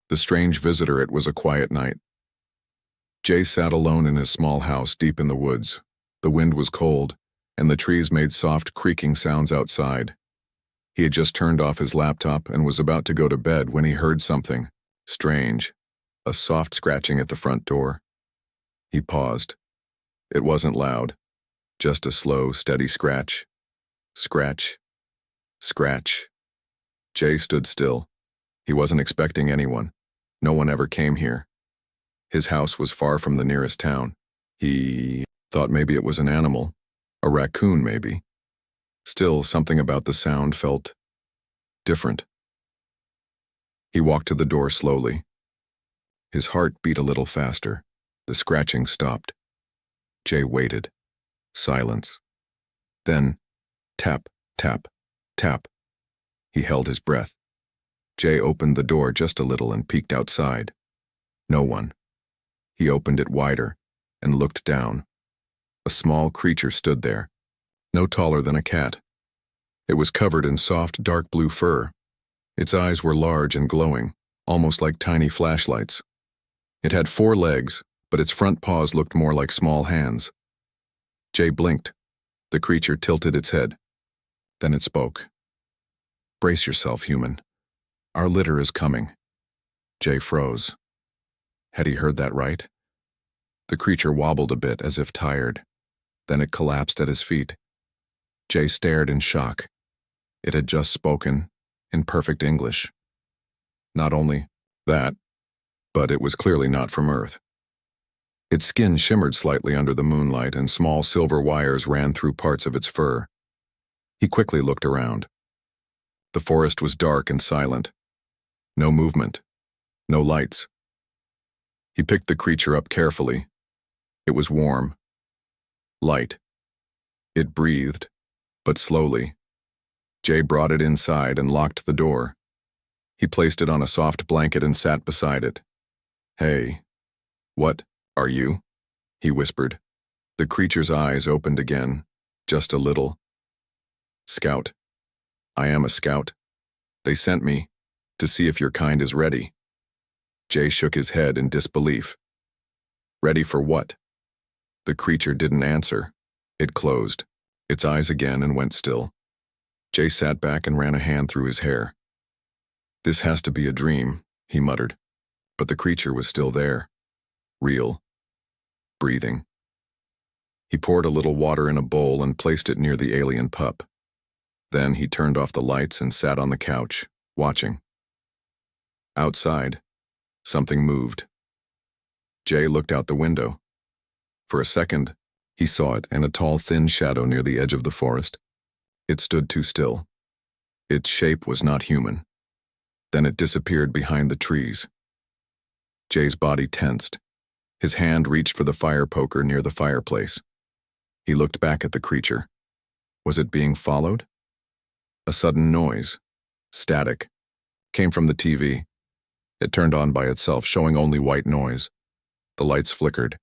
The strange visitor. It was a quiet night. Jay sat alone in his small house deep in the woods. The wind was cold, and the trees made soft creaking sounds outside. He had just turned off his laptop and was about to go to bed when he heard something strange, a soft scratching at the front door. He paused. It wasn't loud, just a slow, steady scratch. Scratch. Scratch. Jay stood still. He wasn't expecting anyone. No one ever came here. His house was far from the nearest town. He thought maybe it was an animal, a raccoon maybe. Still, something about the sound felt different. He walked to the door slowly. His heart beat a little faster. The scratching stopped. Jay waited. Silence. Then, tap, tap, tap. He held his breath. Jay opened the door just a little and peeked outside. No one. He opened it wider and looked down. A small creature stood there, no taller than a cat. It was covered in soft, dark blue fur. Its eyes were large and glowing, almost like tiny flashlights. It had 4 legs, but its front paws looked more like small hands. Jay blinked. The creature tilted its head. Then it spoke. "Brace yourself, human. Our litter is coming." Jay froze. Had he heard that right? The creature wobbled a bit as if tired. Then it collapsed at his feet. Jay stared in shock. It had just spoken in perfect English. Not only that, but it was clearly not from Earth. Its skin shimmered slightly under the moonlight, and small silver wires ran through parts of its fur. He quickly looked around. The forest was dark and silent. No movement. No lights. He picked the creature up carefully. It was warm. Light. It breathed, but slowly. Jay brought it inside and locked the door. He placed it on a soft blanket and sat beside it. "Hey, what are you?" he whispered. The creature's eyes opened again, just a little. "Scout. I am a scout. They sent me to see if your kind is ready." Jay shook his head in disbelief. "Ready for what?" The creature didn't answer. It closed its eyes again and went still. Jay sat back and ran a hand through his hair. "This has to be a dream," he muttered. But the creature was still there. Real. Breathing. He poured a little water in a bowl and placed it near the alien pup. Then he turned off the lights and sat on the couch, watching. Outside, something moved. Jay looked out the window. For a second, he saw it in a tall, thin shadow near the edge of the forest. It stood too still. Its shape was not human. Then it disappeared behind the trees. Jay's body tensed. His hand reached for the fire poker near the fireplace. He looked back at the creature. Was it being followed? A sudden noise, static, came from the TV. It turned on by itself, showing only white noise. The lights flickered.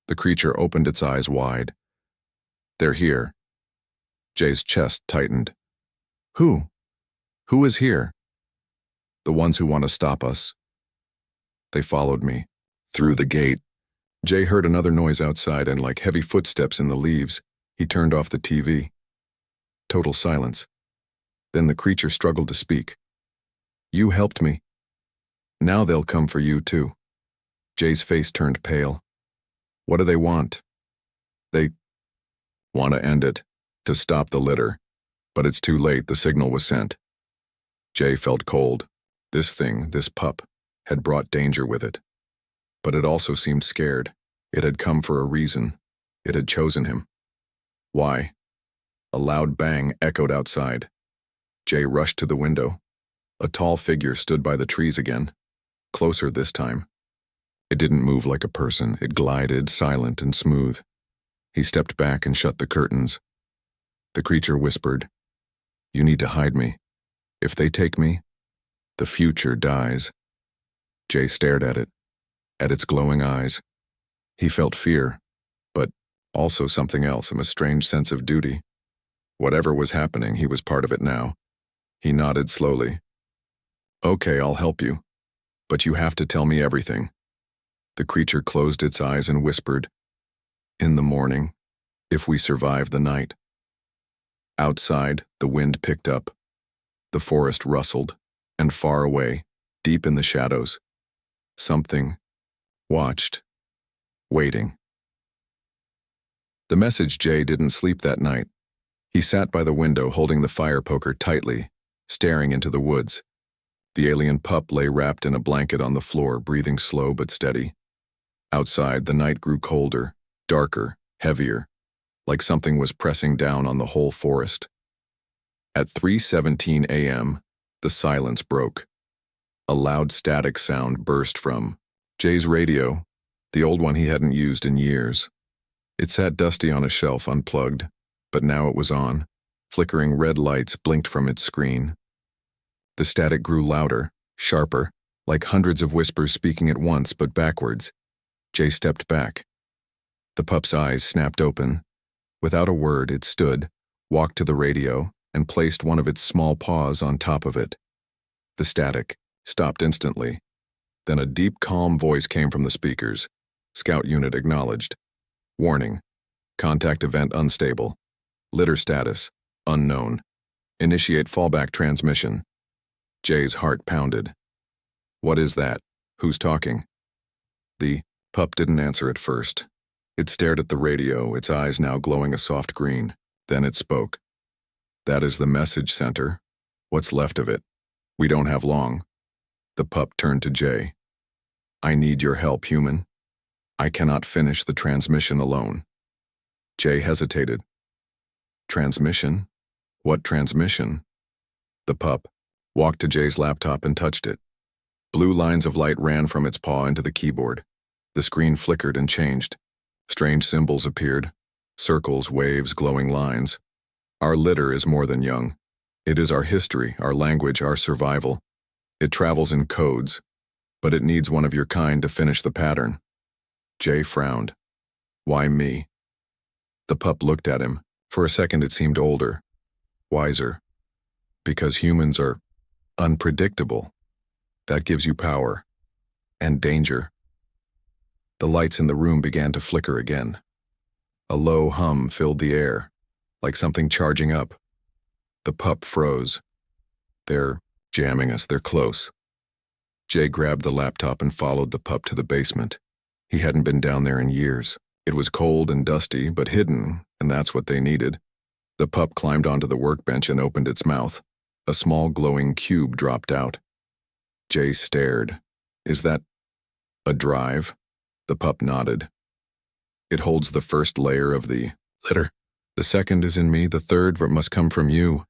The creature opened its eyes wide. "They're here." Jay's chest tightened. "Who? Who is here?" "The ones who want to stop us. They followed me. Through the gate." Jay heard another noise outside and, like heavy footsteps in the leaves, he turned off the TV. Total silence. Then the creature struggled to speak. "You helped me. Now they'll come for you, too." Jay's face turned pale. "What do they want?" "They want to end it, to stop the litter. But it's too late, the signal was sent." Jay felt cold. This thing, this pup, had brought danger with it. But it also seemed scared. It had come for a reason. It had chosen him. Why? A loud bang echoed outside. Jay rushed to the window. A tall figure stood by the trees again. Closer this time. It didn't move like a person. It glided, silent and smooth. He stepped back and shut the curtains. The creature whispered, "You need to hide me. If they take me, the future dies." Jay stared at it, at its glowing eyes. He felt fear, but also something else, a strange sense of duty. Whatever was happening, he was part of it now. He nodded slowly. "Okay, I'll help you." But you have to tell me everything. The creature closed its eyes and whispered, "In the morning, if we survive the night." Outside, the wind picked up. The forest rustled, and far away, deep in the shadows, something watched, waiting. The message Jay didn't sleep that night. He sat by the window holding the fire poker tightly, staring into the woods. The alien pup lay wrapped in a blanket on the floor, breathing slow but steady. Outside, the night grew colder, darker, heavier, like something was pressing down on the whole forest. At 3:17 a.m., the silence broke. A loud static sound burst from Jay's radio, the old one he hadn't used in years. It sat dusty on a shelf, unplugged, but now it was on. Flickering red lights blinked from its screen. The static grew louder, sharper, like hundreds of whispers speaking at once but backwards. Jay stepped back. The pup's eyes snapped open. Without a word, it stood, walked to the radio, and placed one of its small paws on top of it. The static stopped instantly. Then a deep, calm voice came from the speakers. Scout unit acknowledged. Warning. Contact event unstable. Litter status unknown. Initiate fallback transmission. Jay's heart pounded. What is that? Who's talking? The pup didn't answer at first. It stared at the radio, its eyes now glowing a soft green. Then it spoke. That is the message center. What's left of it? We don't have long. The pup turned to Jay. I need your help, human. I cannot finish the transmission alone. Jay hesitated. Transmission? What transmission? The pup walked to Jay's laptop and touched it. Blue lines of light ran from its paw into the keyboard. The screen flickered and changed. Strange symbols appeared. Circles, waves, glowing lines. Our litter is more than young. It is our history, our language, our survival. It travels in codes, but it needs one of your kind to finish the pattern. Jay frowned. Why me? The pup looked at him. For a second it seemed older, wiser. Because humans are unpredictable. That gives you power. And danger. The lights in the room began to flicker again. A low hum filled the air, like something charging up. The pup froze. They're jamming us, they're close. Jay grabbed the laptop and followed the pup to the basement. He hadn't been down there in years. It was cold and dusty, but hidden, and that's what they needed. The pup climbed onto the workbench and opened its mouth. A small glowing cube dropped out. Jay stared. Is that a drive? The pup nodded. It holds the first layer of the litter. The second is in me, the third must come from you.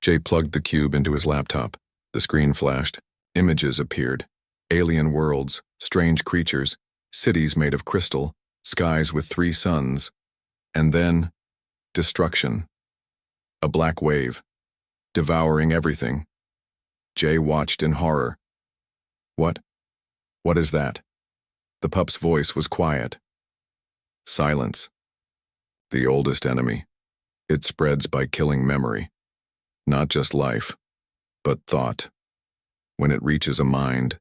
Jay plugged the cube into his laptop. The screen flashed. Images appeared. Alien worlds, strange creatures, cities made of crystal, skies with 3 suns. And then, destruction. A black wave, devouring everything. Jay watched in horror. What is that? The pup's voice was quiet. Silence. The oldest enemy. It spreads by killing memory. Not just life, but thought. When it reaches a mind,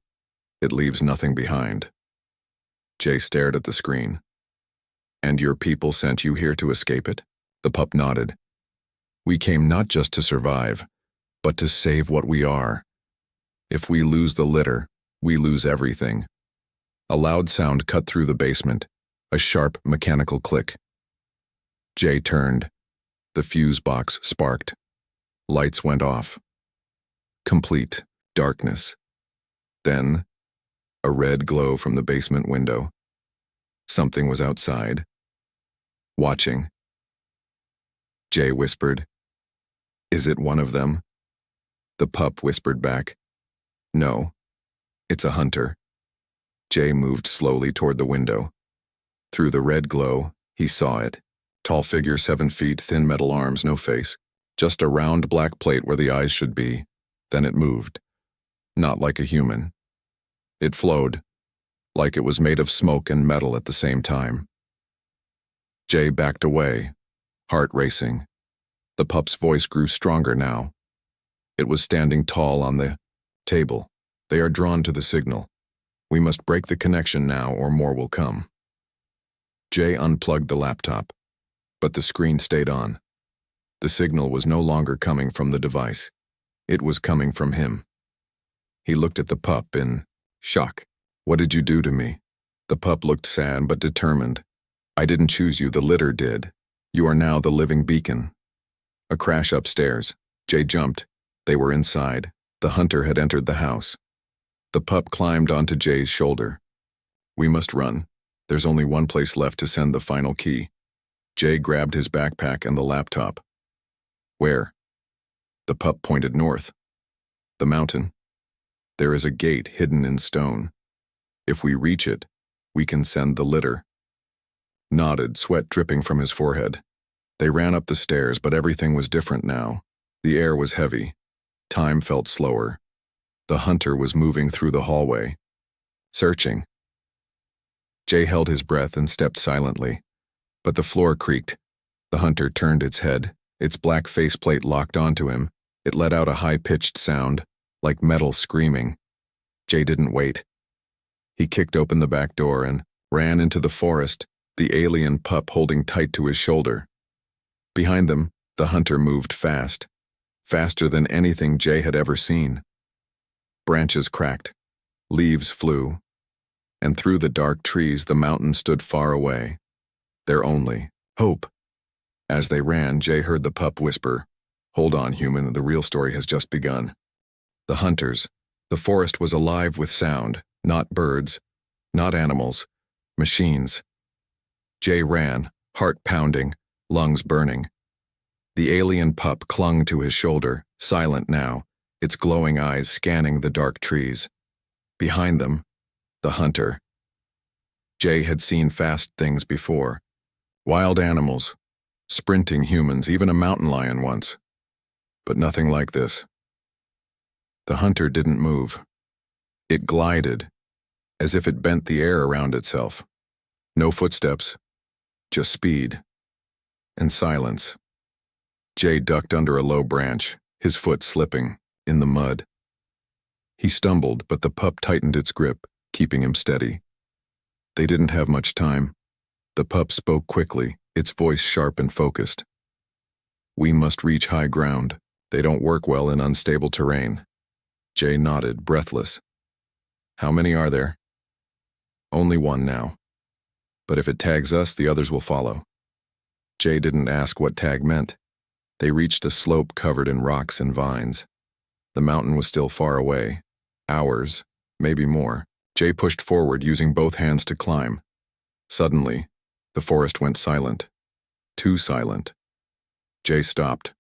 it leaves nothing behind. Jay stared at the screen. And your people sent you here to escape it? The pup nodded. We came not just to survive, but to save what we are. If we lose the litter, we lose everything. A loud sound cut through the basement, a sharp mechanical click. Jay turned. The fuse box sparked. Lights went off. Complete darkness. Then, a red glow from the basement window. Something was outside. Watching. Jay whispered, Is it one of them? The pup whispered back, No, it's a hunter. Jay moved slowly toward the window. Through the red glow, he saw it. Tall figure, 7 feet, thin metal arms, no face. Just a round black plate where the eyes should be. Then it moved. Not like a human. It flowed, like it was made of smoke and metal at the same time. Jay backed away, heart racing. The pup's voice grew stronger now. It was standing tall on the table. They are drawn to the signal. We must break the connection now or more will come. Jay unplugged the laptop, but the screen stayed on. The signal was no longer coming from the device. It was coming from him. He looked at the pup in shock. "What did you do to me?" The pup looked sad but determined. "I didn't choose you, the litter did. You are now the living beacon." A crash upstairs. Jay jumped. They were inside. The hunter had entered the house. The pup climbed onto Jay's shoulder. "We must run. There's only one place left to send the final key." Jay grabbed his backpack and the laptop. "Where?" The pup pointed north. "The mountain. There is a gate hidden in stone. If we reach it, we can send the litter." Nodded, sweat dripping from his forehead. They ran up the stairs, but everything was different now. The air was heavy. Time felt slower. The hunter was moving through the hallway. Searching. Jay held his breath and stepped silently. But the floor creaked. The hunter turned its head. Its black faceplate locked onto him. It let out a high-pitched sound, like metal screaming. Jay didn't wait. He kicked open the back door and ran into the forest, the alien pup holding tight to his shoulder. Behind them, the hunter moved fast, faster than anything Jay had ever seen. Branches cracked, leaves flew, and through the dark trees the mountain stood far away. Their only hope. As they ran, Jay heard the pup whisper, "Hold on, human, the real story has just begun." The hunters. The forest was alive with sound, not birds, not animals, machines. Jay ran, heart pounding, lungs burning. The alien pup clung to his shoulder, silent now, its glowing eyes scanning the dark trees. Behind them, the hunter. Jay had seen fast things before. Wild animals, sprinting humans, even a mountain lion once. But nothing like this. The hunter didn't move. It glided, as if it bent the air around itself. No footsteps, just speed and silence. Jay ducked under a low branch, his foot slipping, in the mud. He stumbled, but the pup tightened its grip, keeping him steady. They didn't have much time. The pup spoke quickly, its voice sharp and focused. "We must reach high ground. They don't work well in unstable terrain." Jay nodded, breathless. "How many are there?" "Only one now. But if it tags us, the others will follow." Jay didn't ask what tag meant. They reached a slope covered in rocks and vines. The mountain was still far away. Hours, maybe more. Jay pushed forward, using both hands to climb. Suddenly, the forest went silent. Too silent. Jay stopped.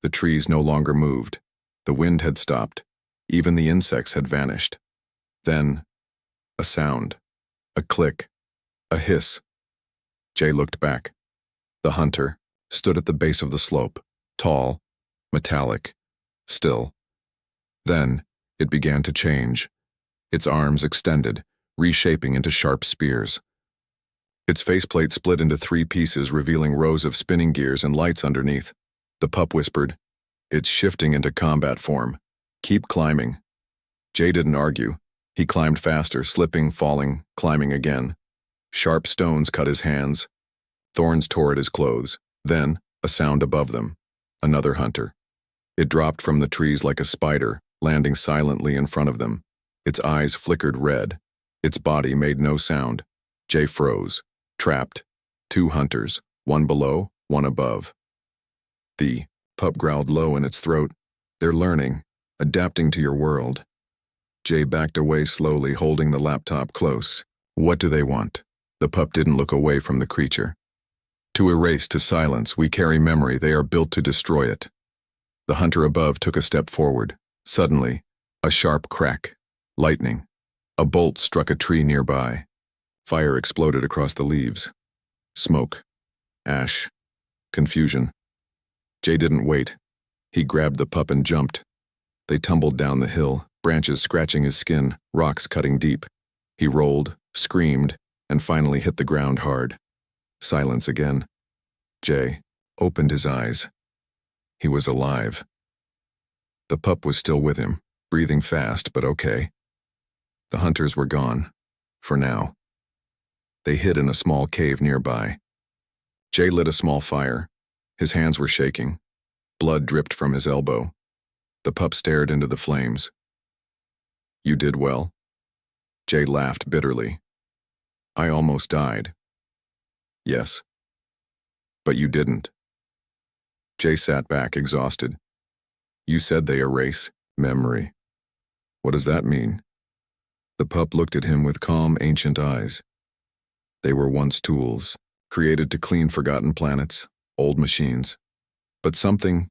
The trees no longer moved. The wind had stopped. Even the insects had vanished. Then, a sound. A click. A hiss. Jay looked back. The hunter stood at the base of the slope, tall, metallic, still. Then, it began to change. Its arms extended, reshaping into sharp spears. Its faceplate split into 3 pieces, revealing rows of spinning gears and lights underneath. The pup whispered, "It's shifting into combat form. Keep climbing." Jay didn't argue. He climbed faster, slipping, falling, climbing again. Sharp stones cut his hands. Thorns tore at his clothes. Then, a sound above them. Another hunter. It dropped from the trees like a spider, landing silently in front of them. Its eyes flickered red. Its body made no sound. Jay froze, trapped. 2 hunters, one below, one above. The pup growled low in its throat. "They're learning, adapting to your world." Jay backed away slowly, holding the laptop close. "What do they want?" The pup didn't look away from the creature. "To erase, to silence. We carry memory. They are built to destroy it." The hunter above took a step forward. Suddenly, a sharp crack. Lightning. A bolt struck a tree nearby. Fire exploded across the leaves. Smoke. Ash. Confusion. Jay didn't wait. He grabbed the pup and jumped. They tumbled down the hill, branches scratching his skin, rocks cutting deep. He rolled, screamed, and finally hit the ground hard. Silence again. Jay opened his eyes. He was alive. The pup was still with him, breathing fast but okay. The hunters were gone. For now. They hid in a small cave nearby. Jay lit a small fire. His hands were shaking. Blood dripped from his elbow. The pup stared into the flames. You did well. Jay laughed bitterly. I almost died. Yes. But you didn't. Jay sat back, exhausted. You said they erase memory. What does that mean? The pup looked at him with calm, ancient eyes. They were once tools, created to clean forgotten planets, old machines. But something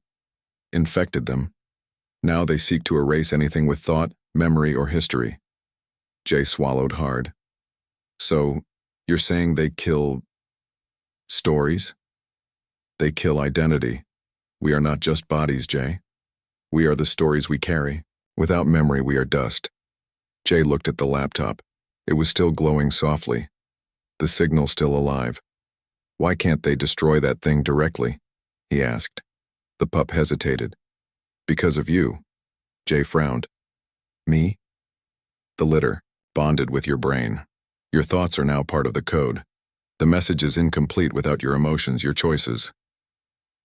infected them. Now they seek to erase anything with thought, memory, or history. Jay swallowed hard. So, you're saying they kill stories? They kill identity. We are not just bodies, Jay. We are the stories we carry. Without memory, we are dust. Jay looked at the laptop. It was still glowing softly. The signal still alive. Why can't they destroy that thing directly? He asked. The pup hesitated. Because of you. Jay frowned. Me? The litter, bonded with your brain. Your thoughts are now part of the code. The message is incomplete without your emotions, your choices.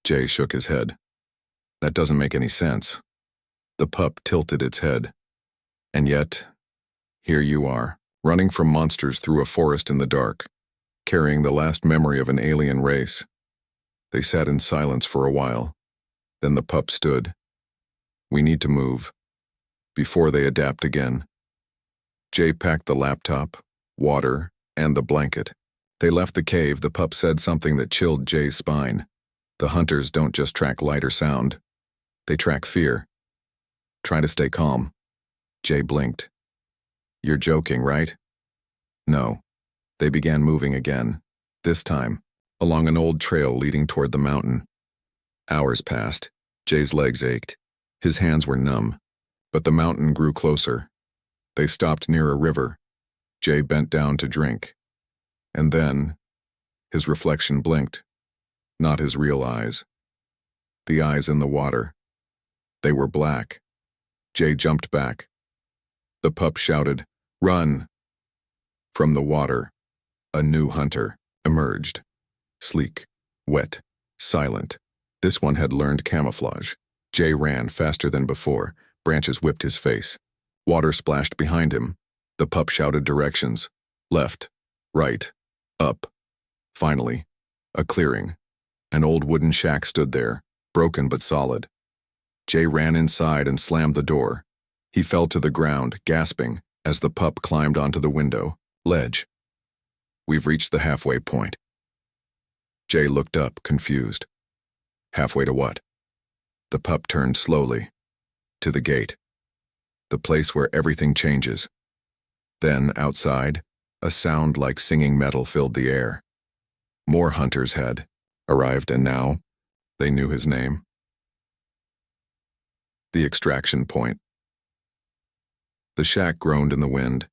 Jay shook his head. That doesn't make any sense. The pup tilted its head. And yet, here you are, running from monsters through a forest in the dark, carrying the last memory of an alien race. They sat in silence for a while. Then the pup stood. We need to move. Before they adapt again. Jay packed the laptop, water, and the blanket. They left the cave. The pup said something that chilled Jay's spine. The hunters don't just track light or sound. They track fear. Try to stay calm. Jay blinked. You're joking, right? No. They began moving again. This time, along an old trail leading toward the mountain. Hours passed. Jay's legs ached. His hands were numb. But the mountain grew closer. They stopped near a river. Jay bent down to drink. And then, his reflection blinked. Not his real eyes. The eyes in the water. They were black. Jay jumped back. The pup shouted, "Run!" From the water, a new hunter emerged. Sleek, wet, silent. This one had learned camouflage. Jay ran faster than before. Branches whipped his face. Water splashed behind him. The pup shouted directions. Left, right, up. Finally, a clearing. An old wooden shack stood there, broken but solid. Jay ran inside and slammed the door. He fell to the ground, gasping, as the pup climbed onto the window ledge. We've reached the halfway point. Jay looked up, confused. Halfway to what? The pup turned slowly. To the gate. The place where everything changes. Then, outside, a sound like singing metal filled the air. More hunters had arrived, and now they knew his name. The extraction point. The shack groaned in the wind.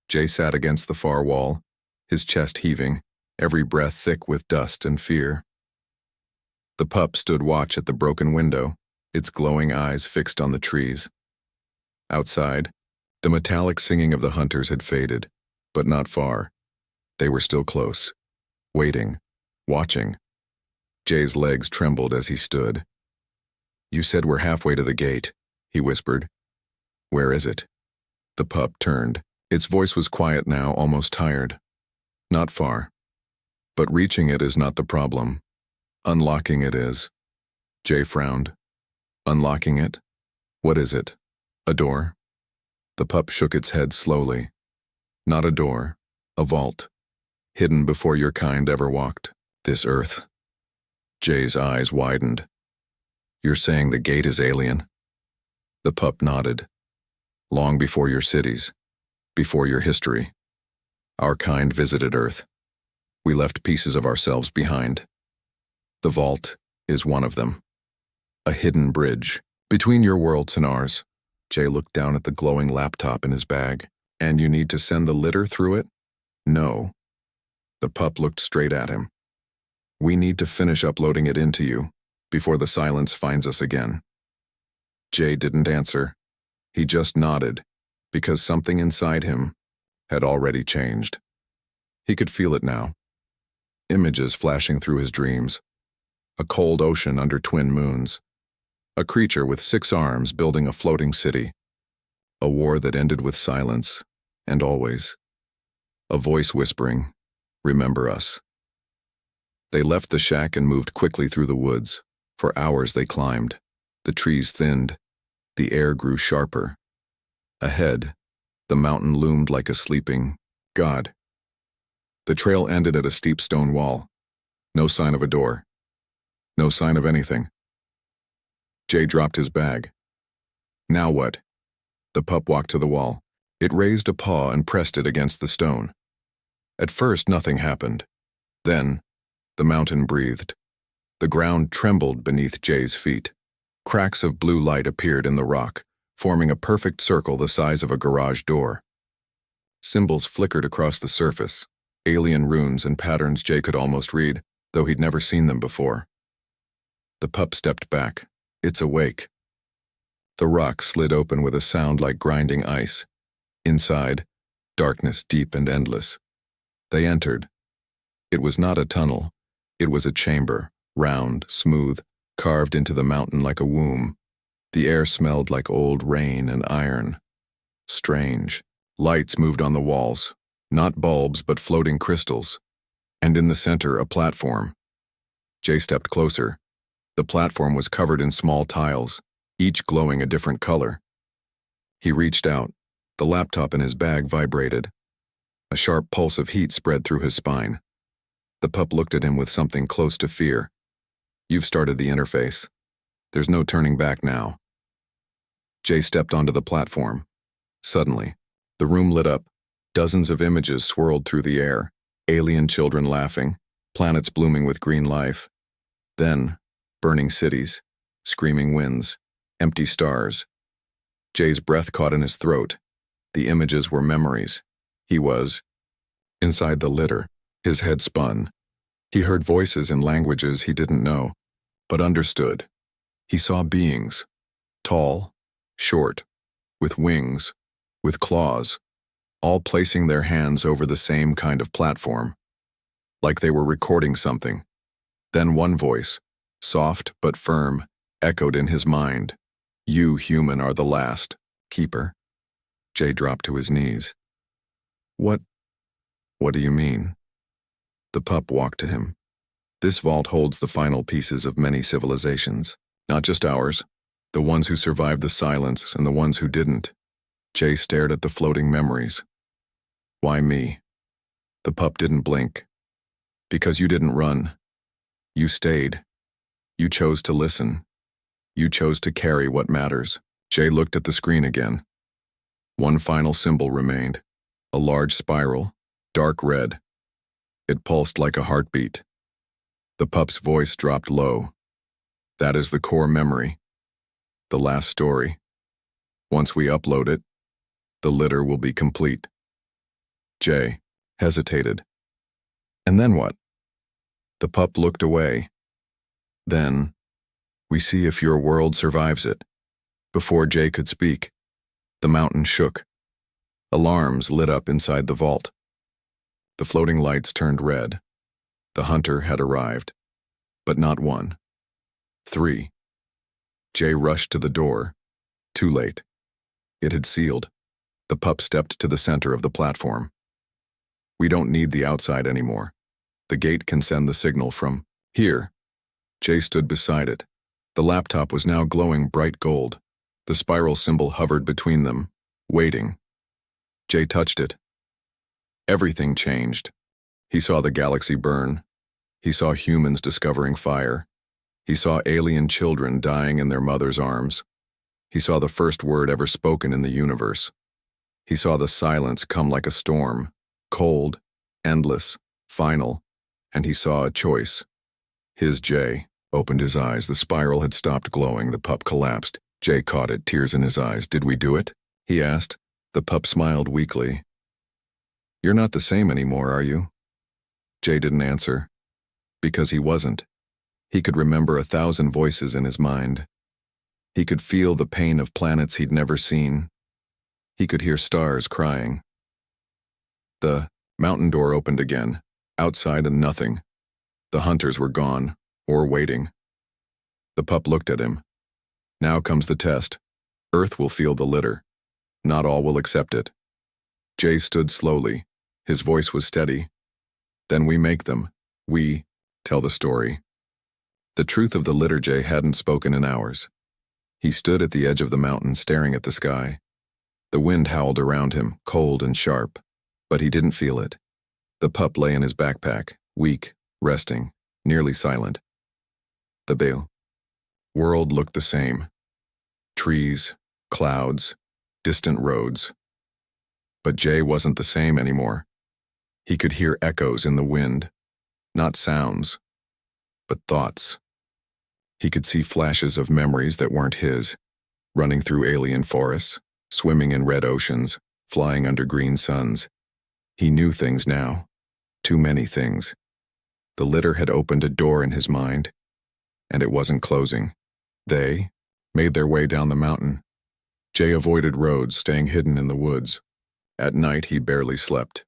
Jay sat against the far wall, his chest heaving, every breath thick with dust and fear. The pup stood watch at the broken window, its glowing eyes fixed on the trees. Outside, the metallic singing of the hunters had faded, but not far. They were still close, waiting, watching. Jay's legs trembled as he stood. You said we're halfway to the gate, he whispered. Where is it? The pup turned. Its voice was quiet now, almost tired. Not far. But reaching it is not the problem. Unlocking it is. Jay frowned. Unlocking it? What is it? A door? The pup shook its head slowly. Not a door. A vault. Hidden before your kind ever walked this earth. Jay's eyes widened. You're saying the gate is alien? The pup nodded. Long before your cities, before your history, our kind visited Earth. We left pieces of ourselves behind. The vault is one of them. A hidden bridge between your worlds and ours. Jay looked down at the glowing laptop in his bag. And you need to send the litter through it? No. The pup looked straight at him. We need to finish uploading it into you before the silence finds us again. Jay didn't answer. He just nodded, because something inside him had already changed. He could feel it now. Images flashing through his dreams. A cold ocean under twin moons. A creature with 6 arms building a floating city. A war that ended with silence, and always. A voice whispering, "Remember us." They left the shack and moved quickly through the woods. For hours they climbed. The trees thinned. The air grew sharper. Ahead, the mountain loomed like a sleeping god. The trail ended at a steep stone wall. No sign of a door. No sign of anything. Jay dropped his bag. Now what? The pup walked to the wall. It raised a paw and pressed it against the stone. At first, nothing happened. Then, the mountain breathed. The ground trembled beneath Jay's feet. Cracks of blue light appeared in the rock, forming a perfect circle the size of a garage door. Symbols flickered across the surface, alien runes and patterns Jay could almost read, though he'd never seen them before. The pup stepped back. It's awake. The rock slid open with a sound like grinding ice. Inside, darkness deep and endless. They entered. It was not a tunnel. It was a chamber, round, smooth, carved into the mountain like a womb. The air smelled like old rain and iron. Strange. Lights moved on the walls, not bulbs but floating crystals. And in the center, a platform. Jay stepped closer. The platform was covered in small tiles, each glowing a different color. He reached out. The laptop in his bag vibrated. A sharp pulse of heat spread through his spine. The pup looked at him with something close to fear. You've started the interface. There's no turning back now. Jay stepped onto the platform. Suddenly, the room lit up. Dozens of images swirled through the air. Alien children laughing, planets blooming with green life. Then, burning cities, screaming winds, empty stars. Jay's breath caught in his throat. The images were memories. He was inside the litter. His head spun. He heard voices in languages he didn't know, but understood. He saw beings, tall, short, with wings, with claws, all placing their hands over the same kind of platform, like they were recording something. Then one voice, soft but firm, echoed in his mind. You, human, are the last, keeper. Jay dropped to his knees. What do you mean? The pup walked to him. This vault holds the final pieces of many civilizations, not just ours, the ones who survived the silence and the ones who didn't. Jay stared at the floating memories. Why me? The pup didn't blink. Because you didn't run. You stayed. You chose to listen. You chose to carry what matters. Jay looked at the screen again. One final symbol remained. A large spiral, dark red. It pulsed like a heartbeat. The pup's voice dropped low. That is the core memory. The last story. Once we upload it, the litter will be complete. Jay hesitated. And then what? The pup looked away. Then, we see if your world survives it. Before Jay could speak, the mountain shook. Alarms lit up inside the vault. The floating lights turned red. The hunter had arrived. But not one. 3. Jay rushed to the door. Too late. It had sealed. The pup stepped to the center of the platform. We don't need the outside anymore. The gate can send the signal from here. Jay stood beside it. The laptop was now glowing bright gold. The spiral symbol hovered between them, waiting. Jay touched it. Everything changed. He saw the galaxy burn. He saw humans discovering fire. He saw alien children dying in their mother's arms. He saw the first word ever spoken in the universe. He saw the silence come like a storm, cold, endless, final, and he saw a choice. His Jay opened his eyes. The spiral had stopped glowing. The pup collapsed. Jay caught it, tears in his eyes. Did we do it? He asked. The pup smiled weakly. You're not the same anymore, are you? Jay didn't answer. Because he wasn't. He could remember 1,000 voices in his mind. He could feel the pain of planets he'd never seen. He could hear stars crying. The mountain door opened again. Outside and nothing. The hunters were gone, or waiting. The pup looked at him. Now comes the test. Earth will feel the litter. Not all will accept it. Jay stood slowly. His voice was steady. Then we make them. We tell the story. The truth of the litter Jay hadn't spoken in hours. He stood at the edge of the mountain staring at the sky. The wind howled around him, cold and sharp, but he didn't feel it. The pup lay in his backpack, weak, resting, nearly silent. The world looked the same. Trees, clouds, distant roads. But Jay wasn't the same anymore. He could hear echoes in the wind, not sounds, but thoughts. He could see flashes of memories that weren't his, running through alien forests, swimming in red oceans, flying under green suns. He knew things now. Too many things. The litter had opened a door in his mind, and it wasn't closing. They made their way down the mountain. Jay avoided roads, staying hidden in the woods. At night, he barely slept.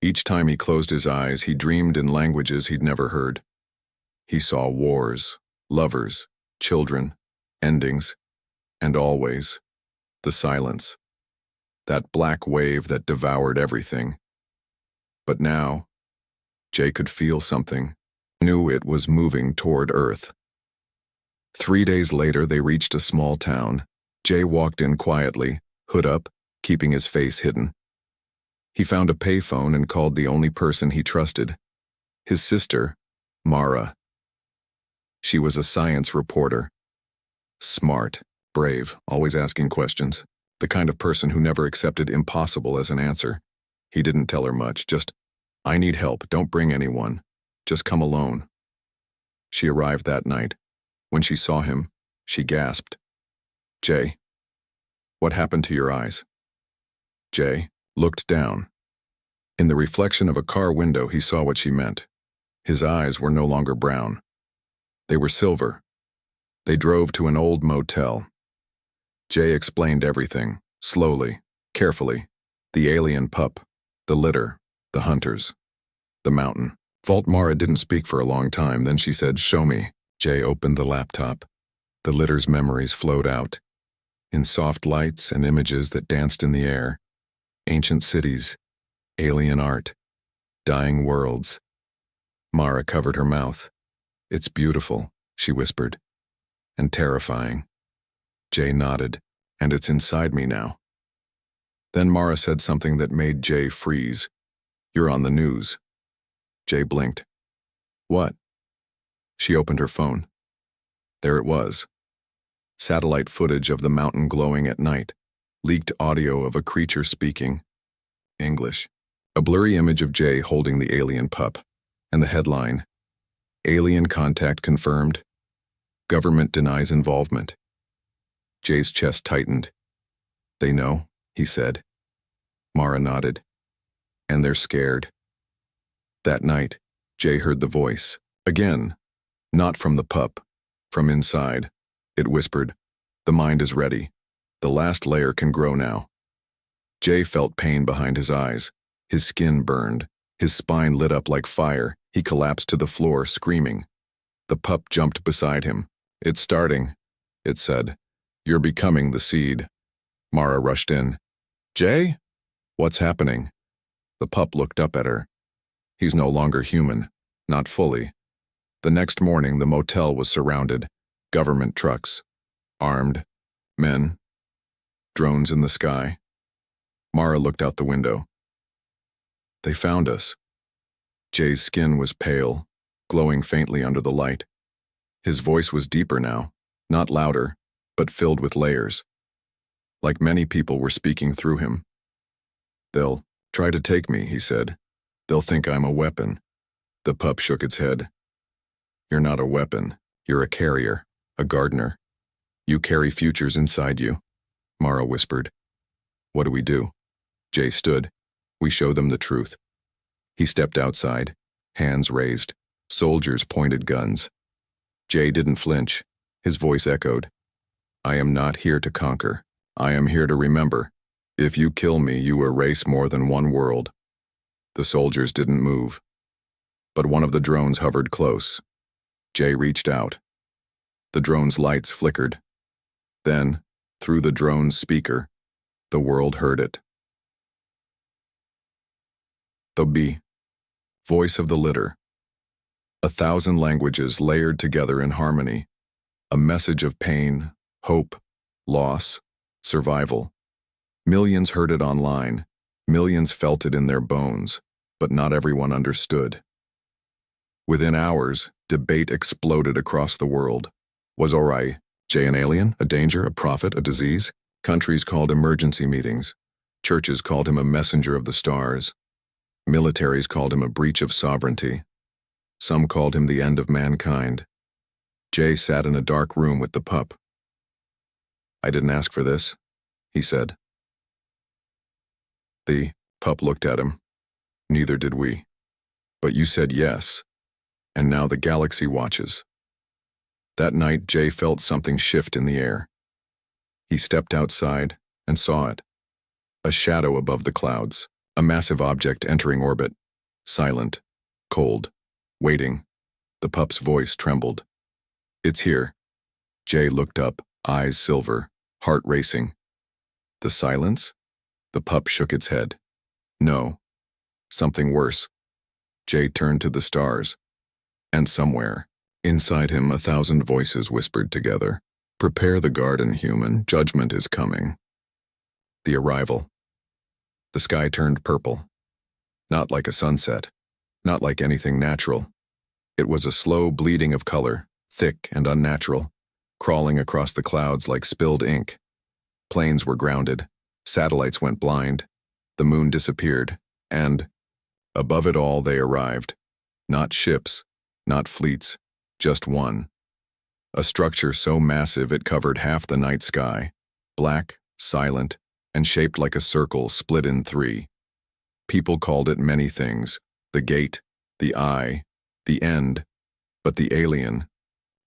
Each time he closed his eyes, he dreamed in languages he'd never heard. He saw wars, lovers, children, endings, and always the silence. That black wave that devoured everything. But now, Jay could feel something, knew it was moving toward Earth. 3 days later, they reached a small town. Jay walked in quietly, hood up, keeping his face hidden. He found a payphone and called the only person he trusted, his sister, Mara. She was a science reporter. Smart, brave, always asking questions. The kind of person who never accepted impossible as an answer. He didn't tell her much, just, I need help, don't bring anyone. Just come alone. She arrived that night. When she saw him, she gasped. Jay, what happened to your eyes? Jay looked down. In the reflection of a car window, he saw what she meant. His eyes were no longer brown. They were silver. They drove to an old motel. Jay explained everything, slowly, carefully. The alien pup, the litter, the hunters, the mountain. Mara didn't speak for a long time, then she said, show me. Jay opened the laptop. The litter's memories flowed out. In soft lights and images that danced in the air. Ancient cities, alien art, dying worlds. Mara covered her mouth. It's beautiful, she whispered. And terrifying. Jay nodded. And it's inside me now. Then Mara said something that made Jay freeze. You're on the news. Jay blinked. What? She opened her phone. There it was. Satellite footage of the mountain glowing at night. Leaked audio of a creature speaking English. A blurry image of Jay holding the alien pup. And the headline, Alien contact confirmed. Government denies involvement. Jay's chest tightened. They know, he said. Mara nodded. And they're scared. That night, Jay heard the voice. Again. Not from the pup. From inside. It whispered, the mind is ready. The last layer can grow now. Jay felt pain behind his eyes. His skin burned. His spine lit up like fire. He collapsed to the floor, screaming. The pup jumped beside him. It's starting, it said. You're becoming the seed. Mara rushed in. Jay? What's happening? The pup looked up at her. He's no longer human. Not fully. The next morning, the motel was surrounded. Government trucks. Armed. Men. Drones in the sky. Mara looked out the window. They found us. Jay's skin was pale, glowing faintly under the light. His voice was deeper now, not louder, but filled with layers. Like many people were speaking through him. They'll try to take me, he said. They'll think I'm a weapon. The pup shook its head. You're not a weapon. You're a carrier, a gardener. You carry futures inside you, Mara whispered. What do we do? Jay stood. We show them the truth. He stepped outside, hands raised, soldiers pointed guns. Jay didn't flinch. His voice echoed. I am not here to conquer. I am here to remember. If you kill me, you erase more than one world. The soldiers didn't move. But one of the drones hovered close. Jay reached out. The drone's lights flickered. Then, through the drone's speaker, the world heard it. The B. Voice of the litter. 1,000 languages layered together in harmony. A message of pain, hope, loss, survival. Millions heard it online. Millions felt it in their bones, but not everyone understood. Within hours, debate exploded across the world. Was Ori Jay an alien, a danger, a prophet, a disease? Countries called emergency meetings. Churches called him a messenger of the stars. Militaries called him a breach of sovereignty. Some called him the end of mankind. Jay sat in a dark room with the pup. "I didn't ask for this," he said. The pup looked at him. "Neither did we. But you said yes, and now the galaxy watches." That night, Jay felt something shift in the air. He stepped outside and saw it. A shadow above the clouds, a massive object entering orbit. Silent, cold, waiting. The pup's voice trembled. "It's here." Jay looked up, eyes silver, heart racing. The silence? The pup shook its head. No. Something worse. Jay turned to the stars. And somewhere, inside him, 1,000 voices whispered together. "Prepare the garden, human. Judgment is coming." The arrival. The sky turned purple. Not like a sunset. Not like anything natural. It was a slow bleeding of color, thick and unnatural, crawling across the clouds like spilled ink. Planes were grounded. Satellites went blind. The moon disappeared. And, above it all, they arrived. Not ships, not fleets, just one. A structure so massive it covered half the night sky, black, silent, and shaped like a circle split in 3. People called it many things: the gate, the eye, the end. But the alien,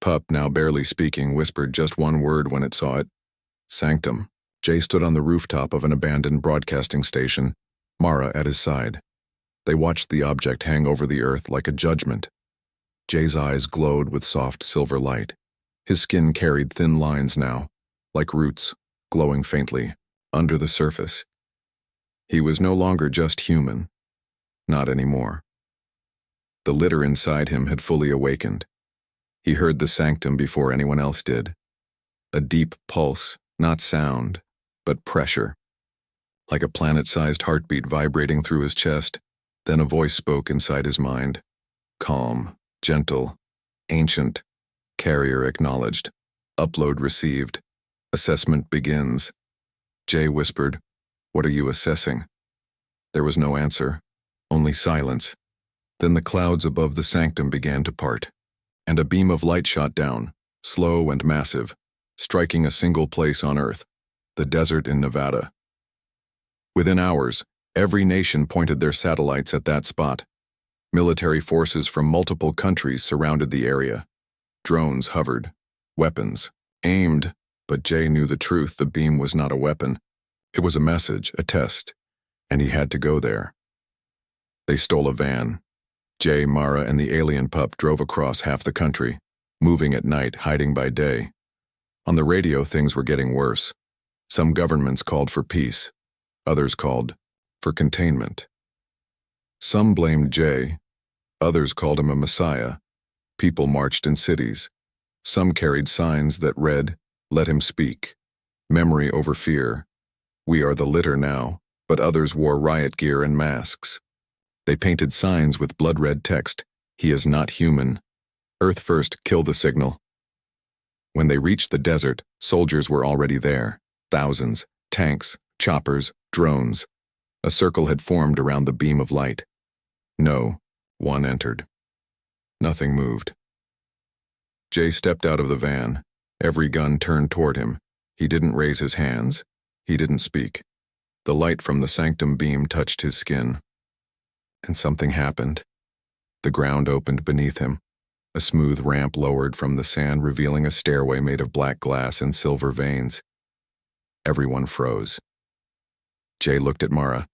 pup now barely speaking, whispered just one word when it saw it: sanctum. Jay stood on the rooftop of an abandoned broadcasting station, Mara at his side. They watched the object hang over the earth like a judgment. Jay's eyes glowed with soft silver light. His skin carried thin lines now, like roots, glowing faintly, under the surface. He was no longer just human. Not anymore. The litter inside him had fully awakened. He heard the sanctum before anyone else did. A deep pulse, not sound, but pressure. Like a planet-sized heartbeat vibrating through his chest. Then a voice spoke inside his mind. Calm, gentle, ancient. Carrier acknowledged. Upload received. Assessment begins. Jay whispered, "What are you assessing?" There was no answer, only silence. Then the clouds above the sanctum began to part, and a beam of light shot down, slow and massive, striking a single place on Earth, the desert in Nevada. Within hours, every nation pointed their satellites at that spot. Military forces from multiple countries surrounded the area. Drones hovered, weapons, aimed, but Jay knew the truth: the beam was not a weapon. It was a message, a test, and he had to go there. They stole a van. Jay, Mara, and the alien pup drove across half the country, moving at night, hiding by day. On the radio, things were getting worse. Some governments called for peace. Others called for containment. Some blamed Jay. Others called him a messiah. People marched in cities. Some carried signs that read, "Let him speak." Memory over fear. "We are the litter now," but others wore riot gear and masks. They painted signs with blood-red text: "He is not human. Earth first, kill the signal." When they reached the desert, soldiers were already there. Thousands, tanks, choppers, drones. A circle had formed around the beam of light. No, one entered. Nothing moved. Jay stepped out of the van. Every gun turned toward him. He didn't raise his hands. He didn't speak. The light from the sanctum beam touched his skin. And something happened. The ground opened beneath him. A smooth ramp lowered from the sand, revealing a stairway made of black glass and silver veins. Everyone froze. Jay looked at Mara.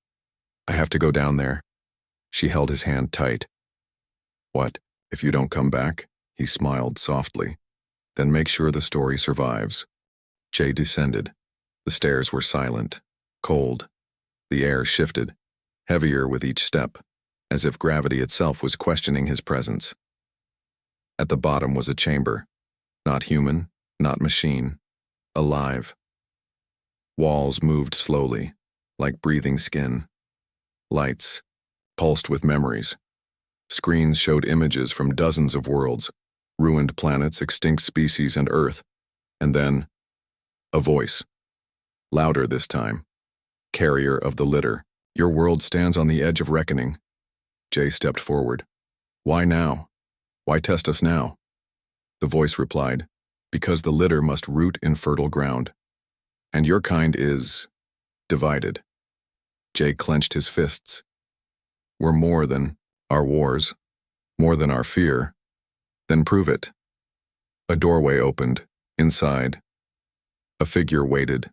I have to go down there. She held his hand tight. What, if you don't come back? He smiled softly. Then make sure the story survives. Jay descended. The stairs were silent, cold. The air shifted, heavier with each step, as if gravity itself was questioning his presence. At the bottom was a chamber. Not human, not machine. Alive. Walls moved slowly, like breathing skin. Lights, pulsed with memories. Screens showed images from dozens of worlds, ruined planets, extinct species, and Earth. And then, a voice. Louder this time. Carrier of the litter. Your world stands on the edge of reckoning. Jay stepped forward. Why now? Why test us now? The voice replied, because the litter must root in fertile ground. And your kind is divided. Jay clenched his fists. We're more than our wars, more than our fear. Then prove it. A doorway opened, inside. A figure waited.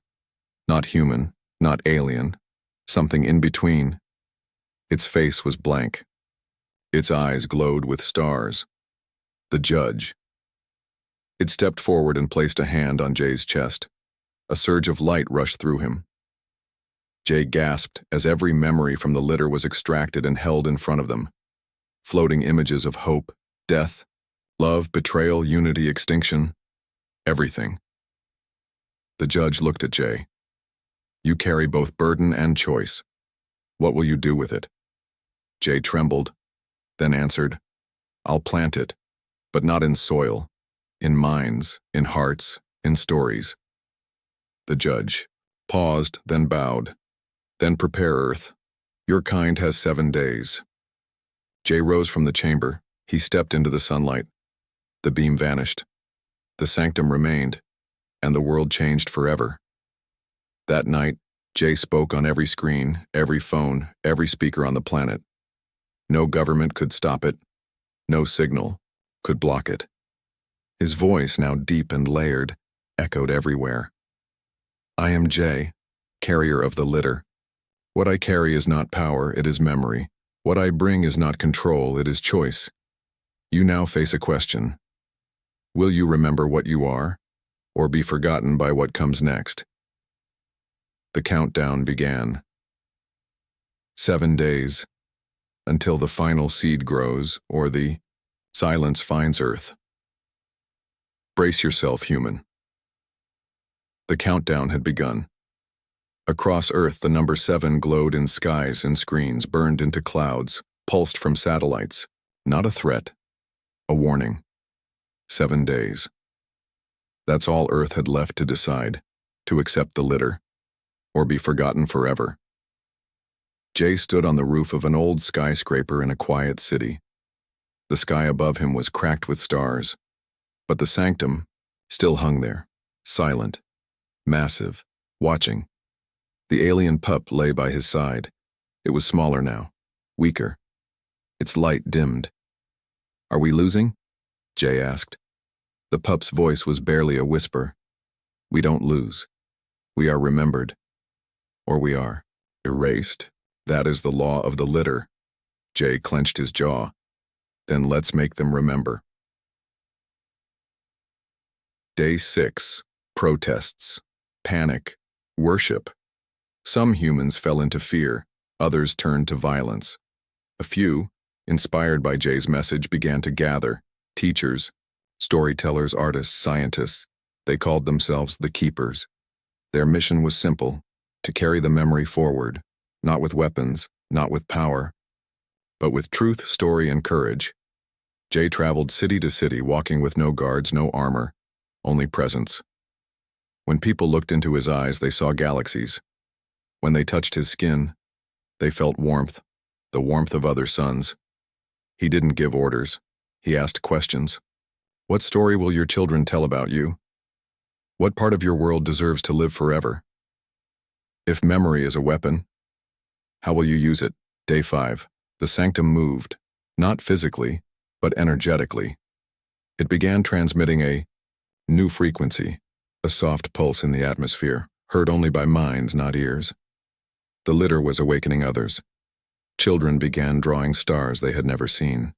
Not human, not alien, something in between. Its face was blank. Its eyes glowed with stars. The judge. It stepped forward and placed a hand on Jay's chest. A surge of light rushed through him. Jay gasped as every memory from the litter was extracted and held in front of them. Floating images of hope, death, love, betrayal, unity, extinction. Everything. The judge looked at Jay. You carry both burden and choice. What will you do with it? Jay trembled, then answered, I'll plant it, but not in soil, in minds, in hearts, in stories. The judge paused, then bowed. Then prepare, Earth. Your kind has 7 days. Jay rose from the chamber. He stepped into the sunlight. The beam vanished. The sanctum remained, and the world changed forever. That night, Jay spoke on every screen, every phone, every speaker on the planet. No government could stop it. No signal could block it. His voice, now deep and layered, echoed everywhere. I am Jay, carrier of the litter. What I carry is not power, it is memory. What I bring is not control, it is choice. You now face a question. Will you remember what you are, or be forgotten by what comes next? The countdown began. 7 days, until the final seed grows, or the silence finds Earth. Brace yourself, human. The countdown had begun. Across Earth, the number 7 glowed in skies and screens, burned into clouds, pulsed from satellites. Not a threat, a warning. 7 days. That's all Earth had left to decide, to accept the litter, or be forgotten forever. Jay stood on the roof of an old skyscraper in a quiet city. The sky above him was cracked with stars, but the sanctum still hung there, silent, massive, watching. The alien pup lay by his side. It was smaller now, weaker. Its light dimmed. Are we losing? Jay asked. The pup's voice was barely a whisper. We don't lose. We are remembered. Or we are erased. That is the law of the litter. Jay clenched his jaw. Then let's make them remember. Day 6. Protests. Panic. Worship. Some humans fell into fear, others turned to violence. A few, inspired by Jay's message, began to gather. Teachers, storytellers, artists, scientists. They called themselves the Keepers. Their mission was simple, to carry the memory forward, not with weapons, not with power, but with truth, story, and courage. Jay traveled city to city, walking with no guards, no armor, only presence. When people looked into his eyes, they saw galaxies. When they touched his skin, they felt warmth, the warmth of other suns. He didn't give orders. He asked questions. What story will your children tell about you? What part of your world deserves to live forever? If memory is a weapon, how will you use it? Day 5. The sanctum moved, not physically, but energetically. It began transmitting a new frequency, a soft pulse in the atmosphere, heard only by minds, not ears. The litter was awakening others. Children began drawing stars they had never seen.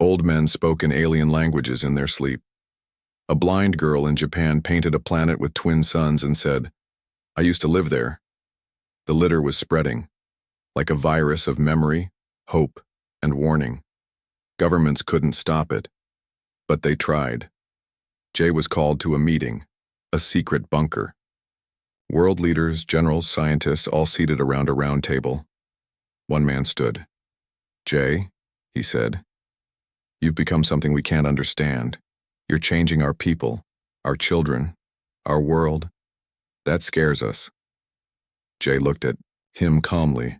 Old men spoke in alien languages in their sleep. A blind girl in Japan painted a planet with twin suns and said, "I used to live there." The litter was spreading, like a virus of memory, hope, and warning. Governments couldn't stop it, but they tried. Jay was called to a meeting, a secret bunker. World leaders, generals, scientists, all seated around a round table. One man stood. "Jay," he said, "you've become something we can't understand. You're changing our people, our children, our world. That scares us." Jay looked at him calmly.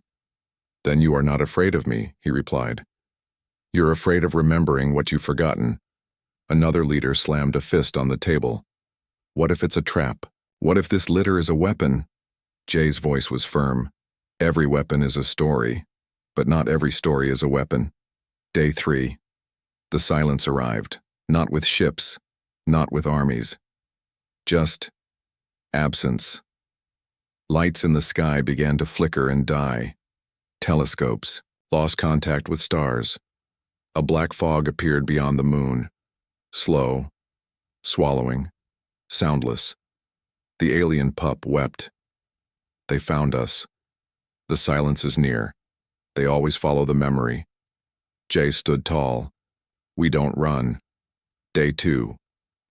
"Then you are not afraid of me," he replied. "You're afraid of remembering what you've forgotten." Another leader slammed a fist on the table. "What if it's a trap? What if this litter is a weapon?" Jay's voice was firm. "Every weapon is a story, but not every story is a weapon." Day 3. The silence arrived, not with ships, not with armies. Just absence. Lights in the sky began to flicker and die. Telescopes lost contact with stars. A black fog appeared beyond the moon. Slow, swallowing, soundless. The alien pup wept. "They found us. The silence is near. They always follow the memory." Jay stood tall. "We don't run." Day 2.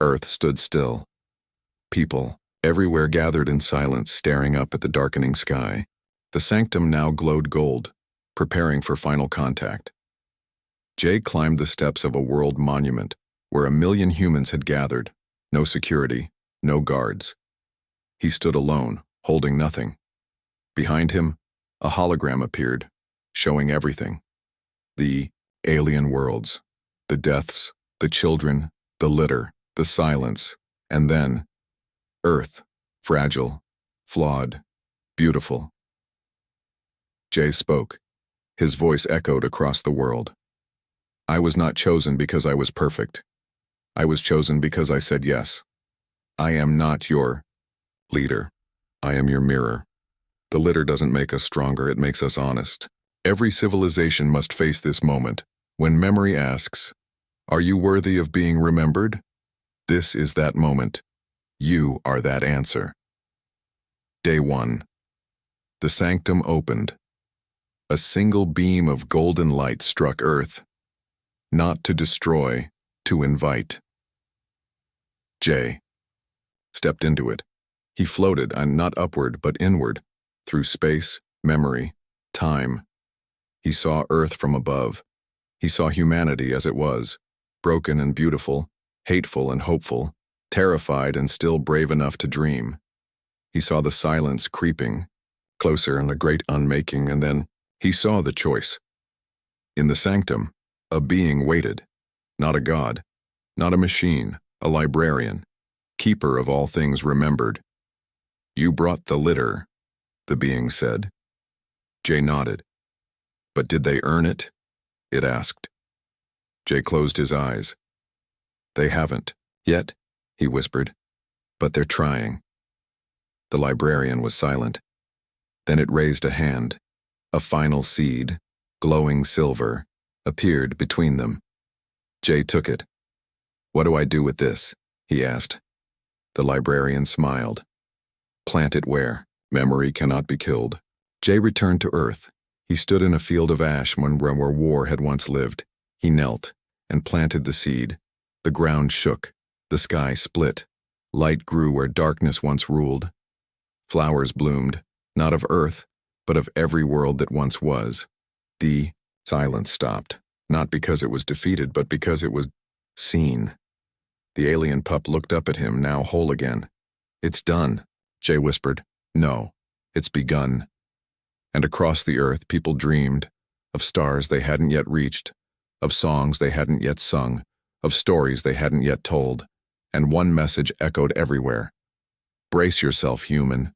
Earth stood still. People everywhere gathered in silence, staring up at the darkening sky. The sanctum now glowed gold, preparing for final contact. Jay climbed the steps of a world monument where 1,000,000 humans had gathered. No security, no guards. He stood alone, holding nothing. Behind him, a hologram appeared, showing everything. The alien worlds, the deaths, the children, the litter, the silence, and then Earth, fragile, flawed, beautiful. Jay spoke. His voice echoed across the world. "I was not chosen because I was perfect. I was chosen because I said yes. I am not your leader. I am your mirror. The litter doesn't make us stronger, it makes us honest. Every civilization must face this moment, when memory asks, 'Are you worthy of being remembered?' This is that moment. You are that answer." Day 1. The sanctum opened. A single beam of golden light struck Earth, not to destroy, to invite. Jay stepped into it. He floated, and not upward, but inward, through space, memory, time. He saw Earth from above. He saw humanity as it was, broken and beautiful, hateful and hopeful, terrified and still brave enough to dream. He saw the silence creeping, closer and a great unmaking, and then he saw the choice. In the sanctum, a being waited, not a god, not a machine, a librarian, keeper of all things remembered. "You brought the litter," the being said. Jay nodded. "But did they earn it?" it asked. Jay closed his eyes. "They haven't, yet," he whispered, "but they're trying." The librarian was silent. Then it raised a hand. A final seed, glowing silver, appeared between them. Jay took it. "What do I do with this?" he asked. The librarian smiled. "Plant it where memory cannot be killed." Jay returned to Earth. He stood in a field of ash where war had once lived. He knelt and planted the seed. The ground shook. The sky split. Light grew where darkness once ruled. Flowers bloomed, not of Earth, but of every world that once was. The silence stopped, not because it was defeated, but because it was seen. The alien pup looked up at him, now whole again. "It's done," Jay whispered. "No, it's begun." And across the earth, people dreamed of stars they hadn't yet reached, of songs they hadn't yet sung, of stories they hadn't yet told. And one message echoed everywhere. "Brace yourself, human.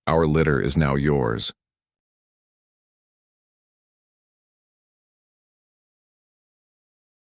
Our litter is now yours."